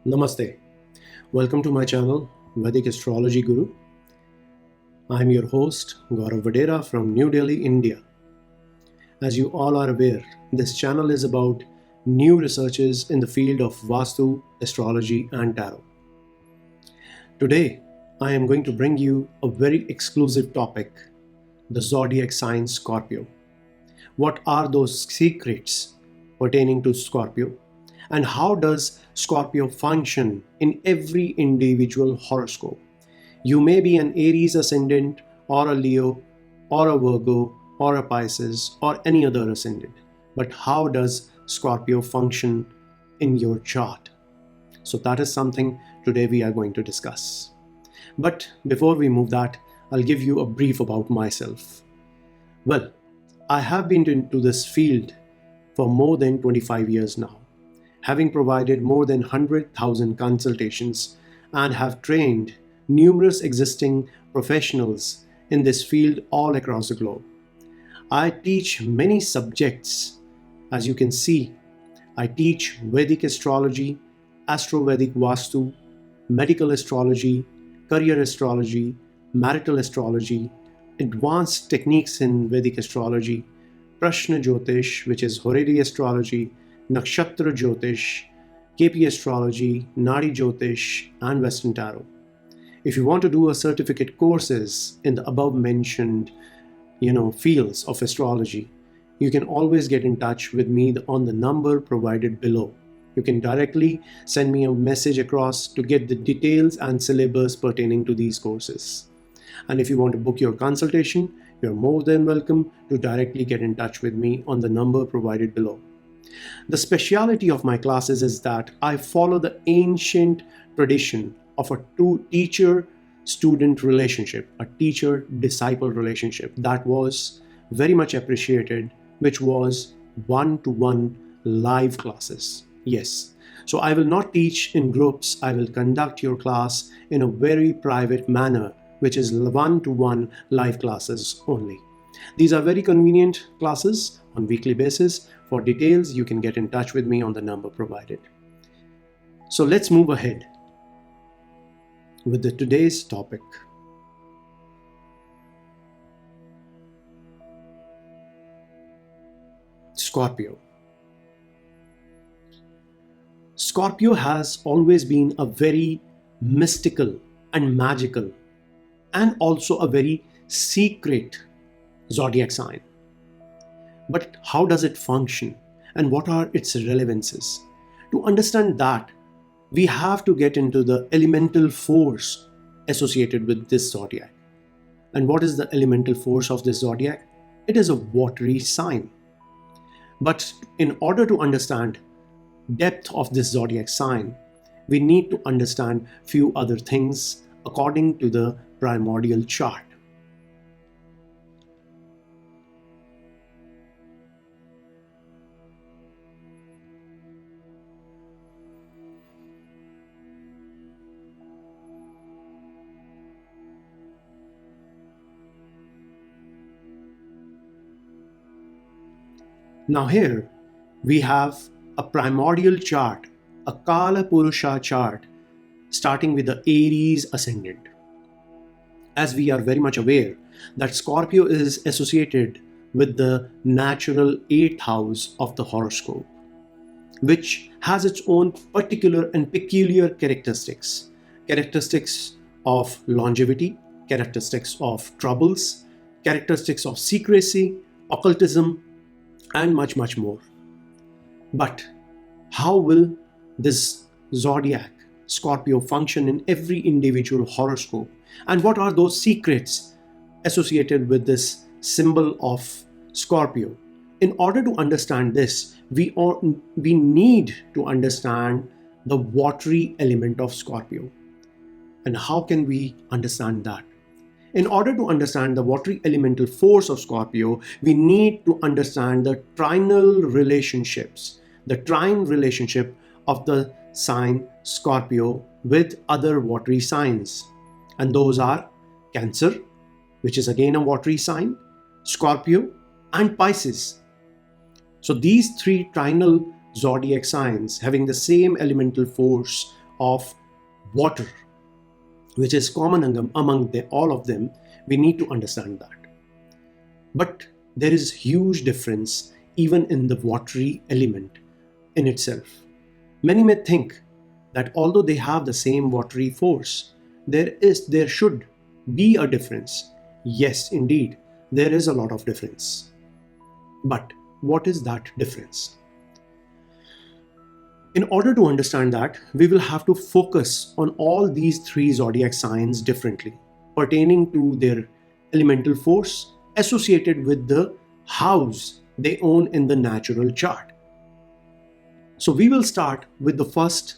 Namaste. Welcome to my channel, Vedic Astrology Guru. I am your host, Gaurav Vadehra from New Delhi, India. As you all are aware, this channel is about new researches in the field of Vastu, astrology, and tarot. Today, I am going to bring you a very exclusive topic, the zodiac sign Scorpio. What are those secrets pertaining to Scorpio? And how does Scorpio function in every individual horoscope? You may be an Aries ascendant, or a Leo, or a Virgo, or a Pisces, or any other ascendant. But how does Scorpio function in your chart? So that is something today we are going to discuss. But before we move that, I'll give you a brief about myself. Well, I have been into this field for more than 25 years now, having provided more than 100,000 consultations and have trained numerous existing professionals in this field all across the globe. I teach many subjects. As you can see, I teach Vedic astrology, Astro-Vedic Vastu, medical astrology, career astrology, marital astrology, advanced techniques in Vedic astrology, Prashna Jyotish, which is Horary Astrology, Nakshatra Jyotish, KP Astrology, Nadi Jyotish, and Western Tarot. If you want to do a certificate courses in the above mentioned, fields of astrology, you can always get in touch with me on the number provided below. You can directly send me a message across to get the details and syllabus pertaining to these courses. And if you want to book your consultation, you're more than welcome to directly get in touch with me on the number provided below. The speciality of my classes is that I follow the ancient tradition of a teacher-student relationship, a teacher-disciple relationship that was very much appreciated, which was one-to-one live classes. Yes. So I will not teach in groups. I will conduct your class in a very private manner, which is one-to-one live classes only. These are very convenient classes on weekly basis. For details, you can get in touch with me on the number provided. So let's move ahead with today's topic. Scorpio. Scorpio has always been a very mystical and magical and also a very secret zodiac sign. But how does it function and what are its relevances? To understand that, we have to get into the elemental force associated with this zodiac. And what is the elemental force of this zodiac? It is a watery sign. But in order to understand depth of this zodiac sign, we need to understand few other things according to the primordial chart. Now here we have a primordial chart, a Kala Purusha chart, starting with the Aries ascendant. As we are very much aware that Scorpio is associated with the natural 8th house of the horoscope, which has its own particular and peculiar characteristics of longevity, characteristics of troubles, characteristics of secrecy, occultism, and much, much more. But how will this zodiac Scorpio function in every individual horoscope? And what are those secrets associated with this symbol of Scorpio? In order to understand this, we need to understand the watery element of Scorpio. And how can we understand that? In order to understand the watery elemental force of Scorpio, we need to understand the trinal relationships, the trine relationship of the sign Scorpio with other watery signs. And those are Cancer, which is again a watery sign, Scorpio, and Pisces. So these three trinal zodiac signs having the same elemental force of water, which is common among all of them, we need to understand that. But there is huge difference even in the watery element in itself. Many may think that although they have the same watery force, there should be a difference. Yes, indeed, there is a lot of difference. But what is that difference? In order to understand that, we will have to focus on all these three zodiac signs differently, pertaining to their elemental force associated with the house they own in the natural chart. So we will start with the first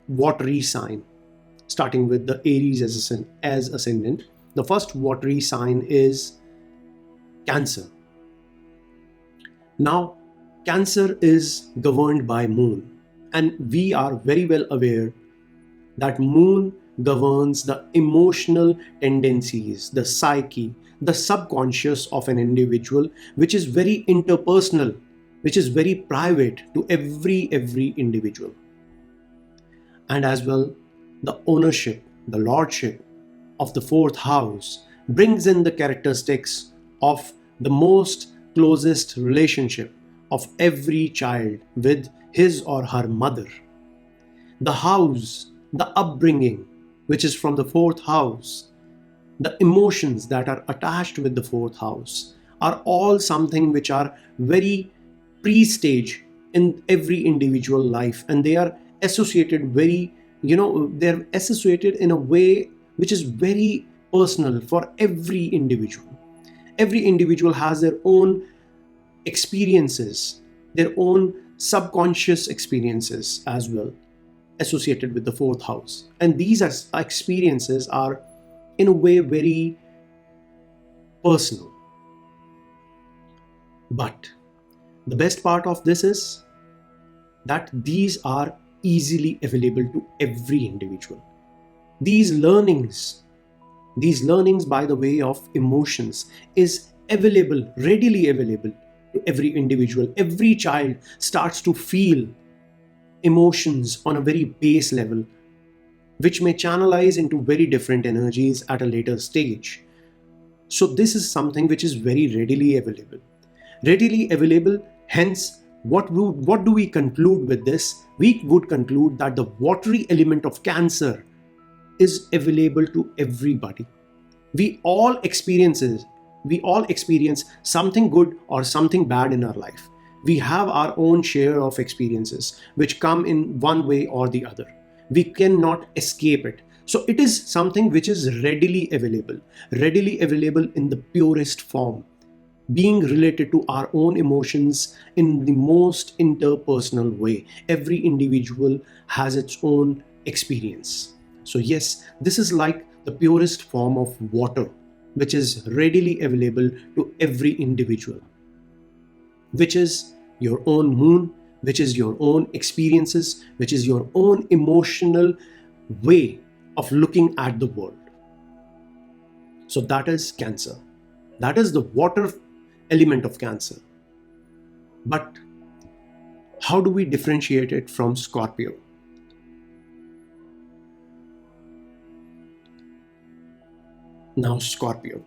watery sign, starting with the Aries as ascendant. The first watery sign is Cancer. Now, Cancer is governed by Moon, and we are very well aware that Moon governs the emotional tendencies, the psyche, the subconscious of an individual, which is very interpersonal, which is very private to every individual. And as well, the ownership, the lordship of the fourth house brings in the characteristics of the most closest relationship of every child with his or her mother. The house, the upbringing, which is from the fourth house, the emotions that are attached with the fourth house are all something which are very pre-stage in every individual life, and they are associated they're associated in a way which is very personal for every individual. Every individual has their own experiences, their own subconscious experiences as well, associated with the fourth house. And these experiences are in a way very personal. But the best part of this is that these are easily available to every individual. These learnings by the way of emotions is readily available to every individual. Every child starts to feel emotions on a very base level, which may channelize into very different energies at a later stage. So this is something which is very readily available. Hence, what do we conclude with this? We would conclude that the watery element of Cancer is available to everybody. We all experience something good or something bad in our life. We have our own share of experiences which come in one way or the other. We cannot escape it. So it is something which is readily available in the purest form, being related to our own emotions in the most interpersonal way. Every individual has its own experience. So yes, this is like the purest form of water, which is readily available to every individual, which is your own moon, which is your own experiences, which is your own emotional way of looking at the world. So that is Cancer. That is the water element of Cancer. But how do we differentiate it from Scorpio? Now, Scorpio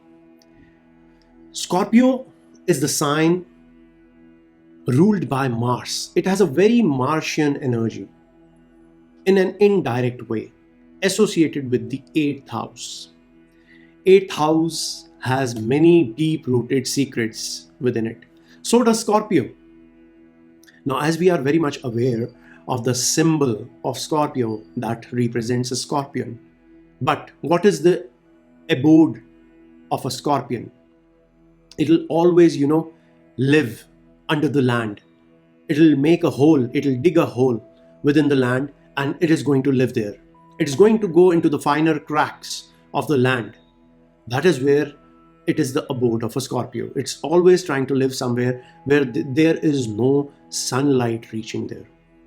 is the sign ruled by Mars. It has a very Martian energy in an indirect way, associated with the 8th house. 8th house has many deep-rooted secrets within it. So does Scorpio. Now, as we are very much aware of the symbol of Scorpio that represents a scorpion, but what is the abode of a scorpion? It'll always, live under the land. It'll make a hole, it'll dig a hole within the land, and it is going to live there. It's going to go into the finer cracks of the land. That is where it is the abode of a Scorpio. It's always trying to live somewhere where there is no sunlight reaching there.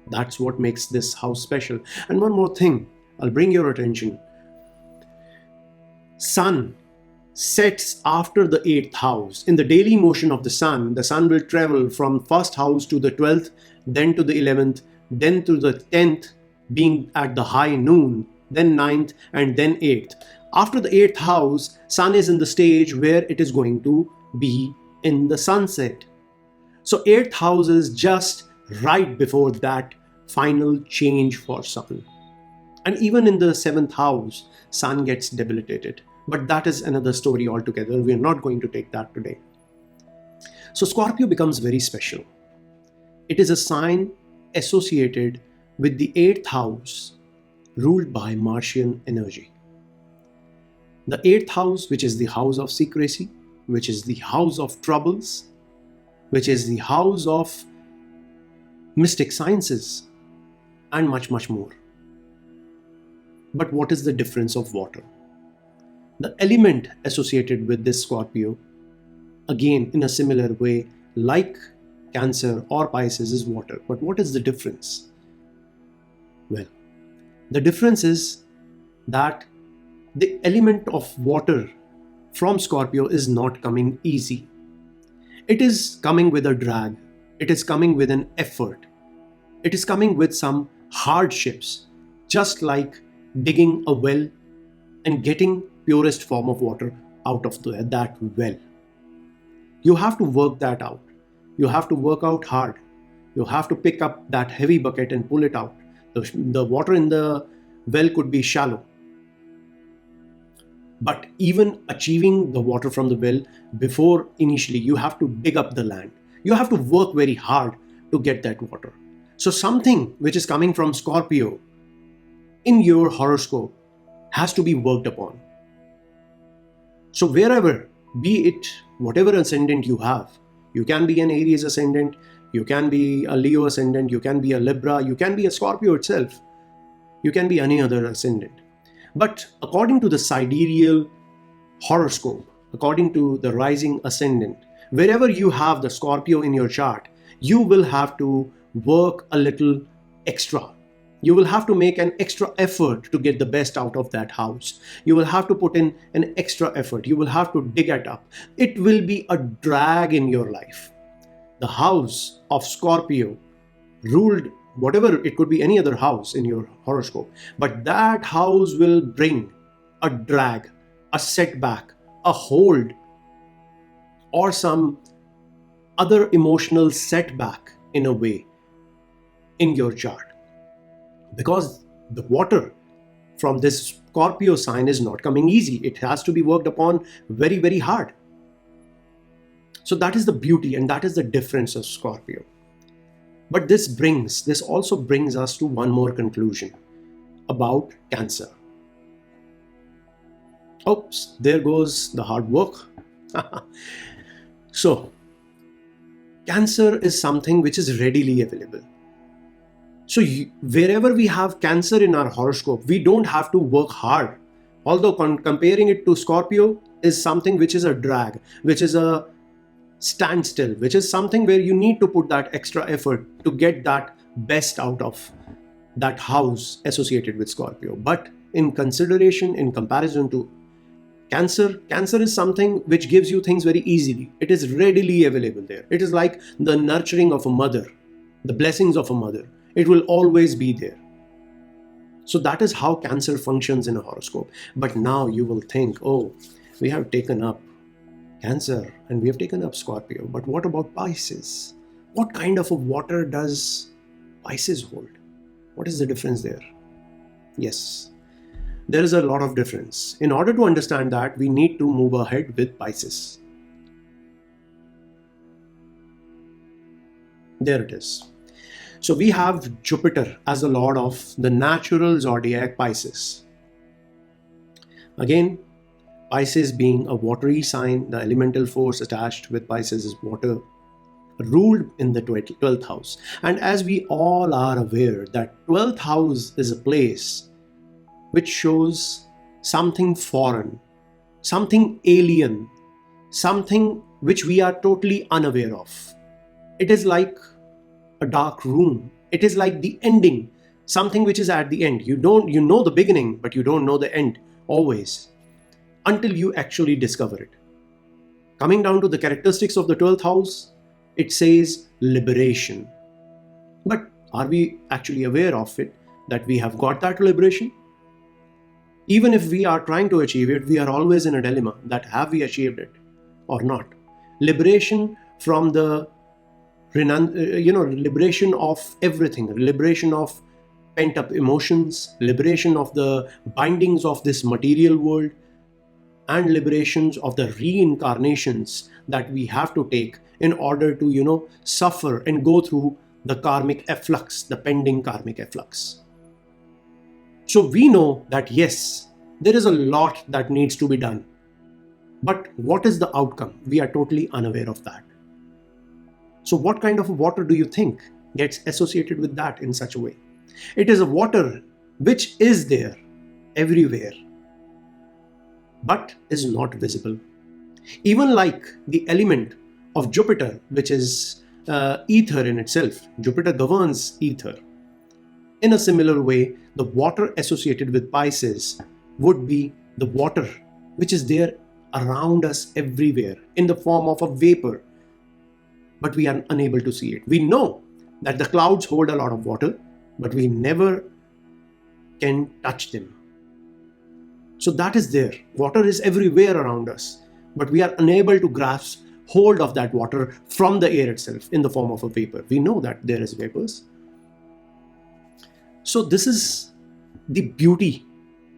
That's what makes this house special. And one more thing, I'll bring your attention. Sun sets after the 8th house. In the daily motion of the sun will travel from 1st house to the 12th, then to the 11th, then to the 10th, being at the high noon, then ninth, and then eighth. After the eighth house, Sun is in the stage where it is going to be in the sunset. So eighth house is just right before that final change for Sun. And even in the seventh house, Sun gets debilitated. But that is another story altogether. We are not going to take that today. So Scorpio becomes very special. It is a sign associated with the eighth house ruled by Martian energy. The eighth house, which is the house of secrecy, which is the house of troubles, which is the house of mystic sciences, and much, much more. But what is the difference of water? The element associated with this Scorpio, again in a similar way, like Cancer or Pisces, is water. But what is the difference? Well, the difference is that the element of water from Scorpio is not coming easy. It is coming with a drag. It is coming with an effort. It is coming with some hardships, just like digging a well and getting purest form of water out of that well. You have to work that out. You have to work out hard. You have to pick up that heavy bucket and pull it out. The water in the well could be shallow. But even achieving the water from the well, before initially you have to dig up the land. You have to work very hard to get that water. So something which is coming from Scorpio in your horoscope has to be worked upon. So wherever, be it whatever ascendant you have, you can be an Aries ascendant, you can be a Leo ascendant, you can be a Libra, you can be a Scorpio itself, you can be any other ascendant. But according to the sidereal horoscope, according to the rising ascendant, wherever you have the Scorpio in your chart, you will have to work a little extra. You will have to make an extra effort to get the best out of that house. You will have to put in an extra effort. You will have to dig it up. It will be a drag in your life. The house of Scorpio ruled, whatever, it could be any other house in your horoscope, but that house will bring a drag, a setback, a hold, or some other emotional setback in a way in your chart. Because the water from this Scorpio sign is not coming easy. It has to be worked upon very, very hard. So that is the beauty and that is the difference of Scorpio. But this also brings us to one more conclusion about Cancer. Oops, there goes the hard work. So, Cancer is something which is readily available. So wherever we have Cancer in our horoscope, we don't have to work hard. Although comparing it to Scorpio is something which is a drag, which is a standstill, which is something where you need to put that extra effort to get that best out of that house associated with Scorpio. But in consideration, in comparison to Cancer is something which gives you things very easily. It is readily available there. It is like the nurturing of a mother, the blessings of a mother. It will always be there. So that is how Cancer functions in a horoscope. But now you will think, oh, we have taken up Cancer and we have taken up Scorpio. But what about Pisces? What kind of a water does Pisces hold? What is the difference there? Yes, there is a lot of difference. In order to understand that, we need to move ahead with Pisces. There it is. So we have Jupiter as the lord of the natural zodiac Pisces. Again, Pisces being a watery sign, the elemental force attached with Pisces is water, ruled in the 12th house. And as we all are aware that 12th house is a place which shows something foreign, something alien, something which we are totally unaware of. It is like a dark room. It is like the ending, something which is at the end. You know the beginning, but you don't know the end always until you actually discover it. Coming down to the characteristics of the 12th house, it says liberation. But are we actually aware of it? that we have got that liberation? Even if we are trying to achieve it, we are always in a dilemma that have we achieved it or not? Liberation from the liberation of everything, liberation of pent up emotions, liberation of the bindings of this material world, and liberations of the reincarnations that we have to take in order to suffer and go through the karmic efflux, the pending karmic efflux. So we know that yes, there is a lot that needs to be done, but what is the outcome? We are totally unaware of that. So what kind of water do you think gets associated with that in such a way? It is a water which is there everywhere, but is not visible. Even like the element of Jupiter, which is ether in itself. Jupiter governs ether. In a similar way, the water associated with Pisces would be the water which is there around us everywhere in the form of a vapor, but we are unable to see it. We know that the clouds hold a lot of water, but we never can touch them. So that is there. Water is everywhere around us, but we are unable to grasp hold of that water from the air itself in the form of a vapor. We know that there is vapors. So this is the beauty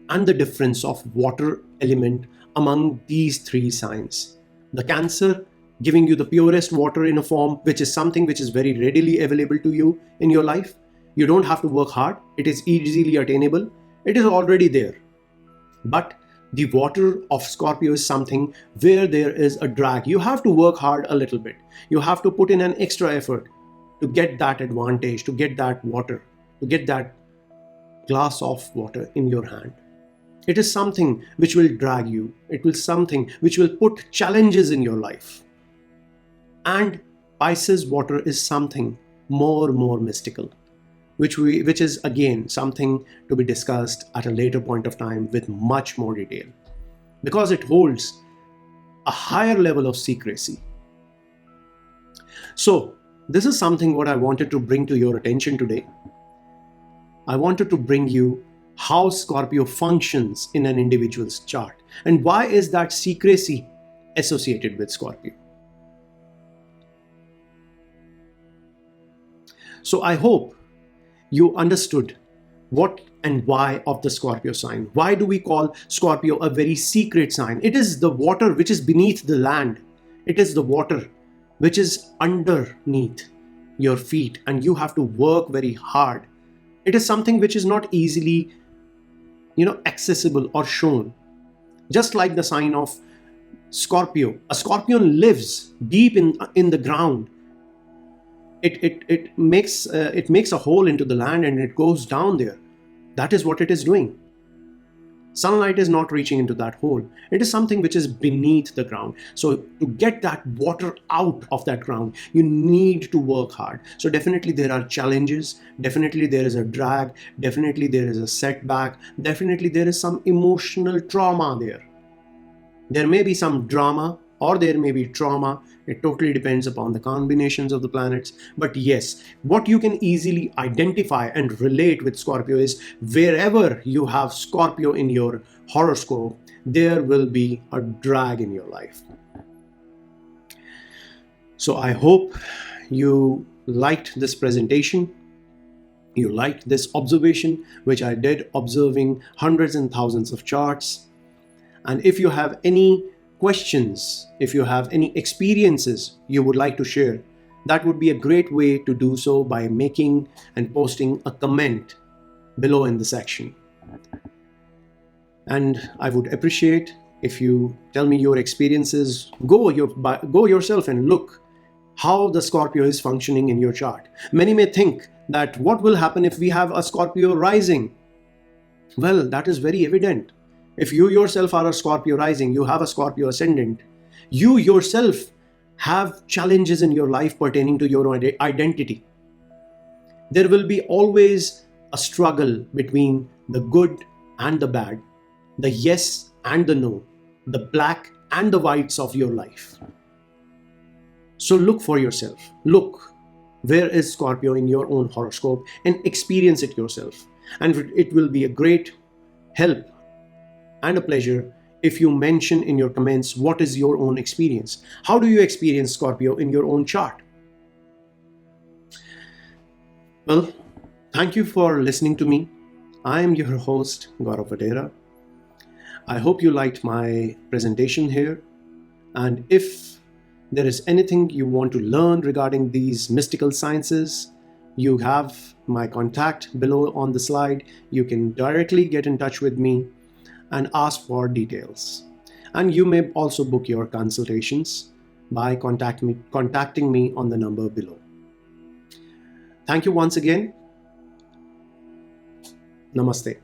and the difference of water element among these three signs. The Cancer giving you the purest water in a form which is something which is very readily available to you in your life. You don't have to work hard. It is easily attainable. It is already there. But the water of Scorpio is something where there is a drag. You have to work hard a little bit. You have to put in an extra effort to get that advantage, to get that water, to get that glass of water in your hand. It is something which will drag you. It will something which will put challenges in your life. And Pisces water is something more mystical, which is again something to be discussed at a later point of time with much more detail, because it holds a higher level of secrecy. So this is something what I wanted to bring to your attention today. I wanted to bring you how Scorpio functions in an individual's chart and why is that secrecy associated with Scorpio. So I hope you understood what and why of the Scorpio sign. Why do we call Scorpio a very secret sign? It is the water which is beneath the land. It is the water which is underneath your feet and you have to work very hard. It is something which is not easily, accessible or shown. Just like the sign of Scorpio. A scorpion lives deep in the ground. It makes a hole into the land and it goes down there. That is what it is doing. Sunlight is not reaching into that hole. It is something which is beneath the ground. So to get that water out of that ground, you need to work hard. So definitely there are challenges. Definitely there is a drag. Definitely there is a setback. Definitely there is some emotional trauma there. There may be some drama or there may be trauma. It totally depends upon the combinations of the planets. But yes, what you can easily identify and relate with Scorpio is wherever you have Scorpio in your horoscope, there will be a drag in your life. So I hope you liked this presentation. You liked this observation, which I did observing hundreds and thousands of charts. And if you have any questions, if you have any experiences you would like to share, that would be a great way to do so by making and posting a comment below in the section. And I would appreciate if you tell me your experiences. Go yourself and look how the Scorpio is functioning in your chart. Many may think that what will happen if we have a Scorpio rising? Well, that is very evident. If you yourself are a Scorpio rising, you have a Scorpio ascendant, you yourself have challenges in your life pertaining to your identity. There will be always a struggle between the good and the bad, the yes and the no, the black and the whites of your life. So look for yourself. Look, where is Scorpio in your own horoscope and experience it yourself. And it will be a great help and a pleasure if you mention in your comments what is your own experience. How do you experience Scorpio in your own chart? Well, thank you for listening to me. I am your host, Gaurav Vadehra. I hope you liked my presentation here. And if there is anything you want to learn regarding these mystical sciences, you have my contact below on the slide. You can directly get in touch with me and ask for details. And you may also book your consultations by contacting me on the number below. Thank you once again. Namaste.